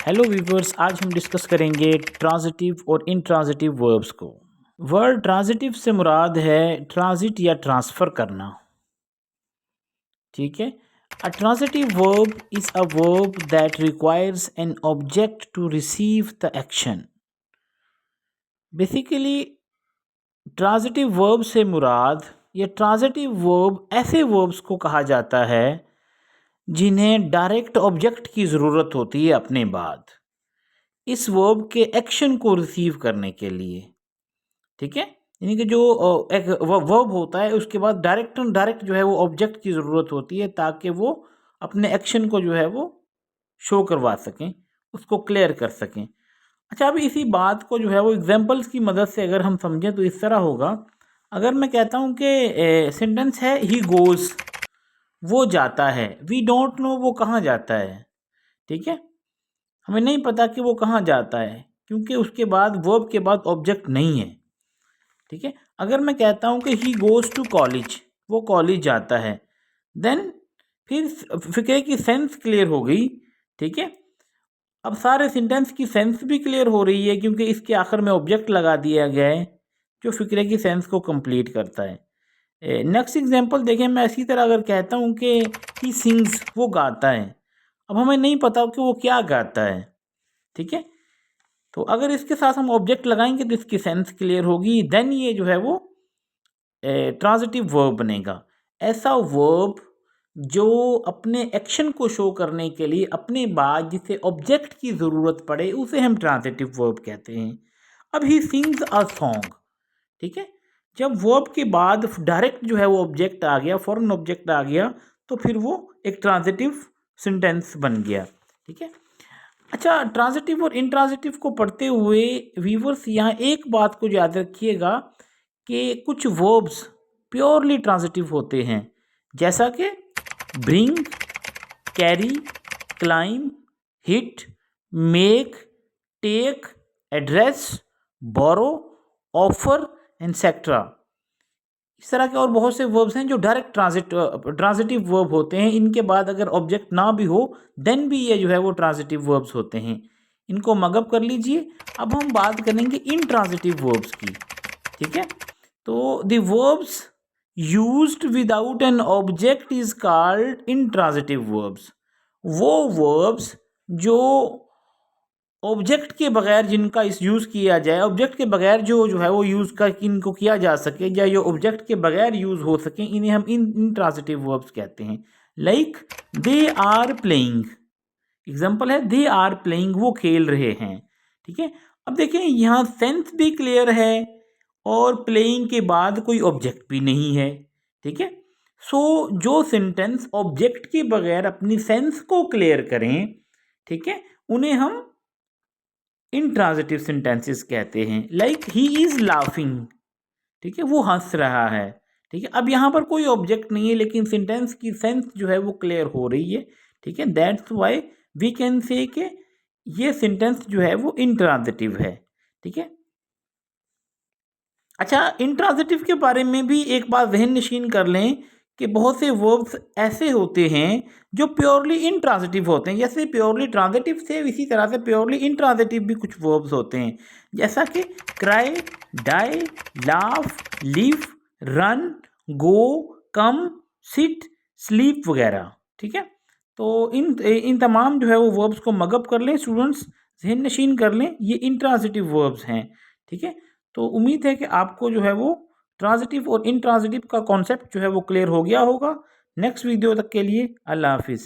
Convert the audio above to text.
Hello viewers, आज हम discuss करेंगे ट्रांजिटिव और इंट्रांजिटिव वर्ब्स को। वर्ड ट्रांजिटिव से मुराद है ट्रांजिट या ट्रांसफ़र करना। ठीक है। A transitive verb is a verb that requires an object to receive the action. Basically transitive verb से मुराद या ट्रांजिटिव वर्ब ऐसे वर्ब्स को कहा जाता है जिन्हें डायरेक्ट ऑब्जेक्ट की ज़रूरत होती है अपने बाद इस वर्ब के एक्शन को रिसीव करने के लिए। ठीक है। यानी कि जो एक वर्ब होता है उसके बाद डायरेक्ट जो है वो ऑब्जेक्ट की ज़रूरत होती है ताकि वो अपने एक्शन को जो है वो शो करवा सकें, उसको क्लियर कर सकें। अच्छा, अभी इसी बात को जो है वो एग्जांपल्स की मदद से अगर हम समझें तो इस तरह होगा। अगर मैं कहता हूँ कि सेंटेंस है ही गोज़, वो जाता है, वी डोंट नो वो कहाँ जाता है। ठीक है। हमें नहीं पता कि वो कहाँ जाता है क्योंकि उसके बाद वर्ब के बाद ऑब्जेक्ट नहीं है। ठीक है। अगर मैं कहता हूँ कि ही गोज़ टू कॉलेज, वो कॉलेज जाता है, देन फिर फिक्रे की सेंस क्लियर हो गई। ठीक है। अब सारे सेंटेंस की सेंस भी क्लियर हो रही है क्योंकि इसके आखिर में ऑब्जेक्ट लगा दिया गया है जो फिक्रे की सेंस को कंप्लीट करता है। नेक्स्ट एग्जांपल देखें। मैं इसी तरह अगर कहता हूँ कि ही सिंग्स, वो गाता है, अब हमें नहीं पता कि वो क्या गाता है। ठीक है। तो अगर इसके साथ हम ऑब्जेक्ट लगाएंगे तो इसकी सेंस क्लियर होगी, देन ये जो है वो ट्रांजिटिव वर्ब बनेगा। ऐसा वर्ब जो अपने एक्शन को शो करने के लिए अपने बाद जिसे ऑब्जेक्ट की ज़रूरत पड़े उसे हम ट्रांजिटिव वर्ब कहते हैं। अब ही सिंग्स अ सॉन्ग। ठीक है। जब वर्ब के बाद डायरेक्ट जो है वो ऑब्जेक्ट आ गया, फॉरेन ऑब्जेक्ट आ गया, तो फिर वो एक ट्रांजिटिव सेंटेंस बन गया। ठीक है। अच्छा, ट्रांजिटिव और इंट्रांजिटिव को पढ़ते हुए व्यूवर्स यहाँ एक बात को याद रखिएगा कि कुछ वर्ब्स प्योरली ट्रांजिटिव होते हैं, जैसा कि bring, carry, climb, hit, make, take, address, borrow, offer etcetera. इस तरह के और बहुत से वर्ब्स हैं जो डायरेक्ट ट्रांजिटिव वर्ब होते हैं। इनके बाद अगर ऑब्जेक्ट ना भी हो देन भी ये जो है वो ट्रांजिटिव वर्ब्स होते हैं। इनको मगअप कर लीजिए। अब हम बात करेंगे इंट्रांजिटिव वर्ब्स की। ठीक है। तो the verbs used without an object is called intransitive verbs. वो वर्ब्स जो ऑब्जेक्ट के बगैर जिनका इस यूज़ किया जाए, ऑब्जेक्ट के बगैर जो है वो यूज़ का इनको किया जा सके या जो ऑब्जेक्ट के बगैर यूज़ हो सके, इन्हें हम इंट्रांजिटिव वर्ब्स कहते हैं। Like they are playing, example है दे आर प्लेइंग, वो खेल रहे हैं। ठीक है। अब देखें यहाँ सेंस भी क्लियर है और प्लेइंग के बाद कोई ऑब्जेक्ट भी नहीं है। ठीक है। सो जो सेंटेंस ऑब्जेक्ट के बगैर अपनी सेंस को क्लियर करें, ठीक है, उन्हें हम इंट्रांजिटिव सेंटेंसेस कहते हैं। लाइक ही इज लाफिंग, ठीक है, वो हंस रहा है। ठीक है। अब यहाँ पर कोई ऑब्जेक्ट नहीं है लेकिन सेंटेंस की सेंस जो है वो क्लियर हो रही है। ठीक है। That's why we can say कि ये सेंटेंस जो है वो इंट्रांजिटिव है। ठीक है। अच्छा, इंट्रांजिटिव के बारे में भी एक बात ज़हन नशीन कर लें कि बहुत से वर्ब्स ऐसे होते हैं जो प्योरली इंट्रांजिटिव होते हैं। जैसे प्योरली ट्रांजिटिव से इसी तरह से प्योरली इंट्रांजिटिव भी कुछ वर्ब्स होते हैं, जैसा कि cry, die, laugh, live, run, go, come, sit, sleep वगैरह। ठीक है। तो इन तमाम जो है वो वर्ब्स को मगअप कर लें स्टूडेंट्स, ज़हन नशीन कर लें, ये इंट्रांजिटिव वर्ब्स हैं। ठीक है। तो उम्मीद है कि आपको जो है वो ट्रांजिटिव और इंट्रांजिटिव का कॉन्सेप्ट जो है वो क्लियर हो गया होगा। नेक्स्ट वीडियो तक के लिए अल्लाह हाफिज़।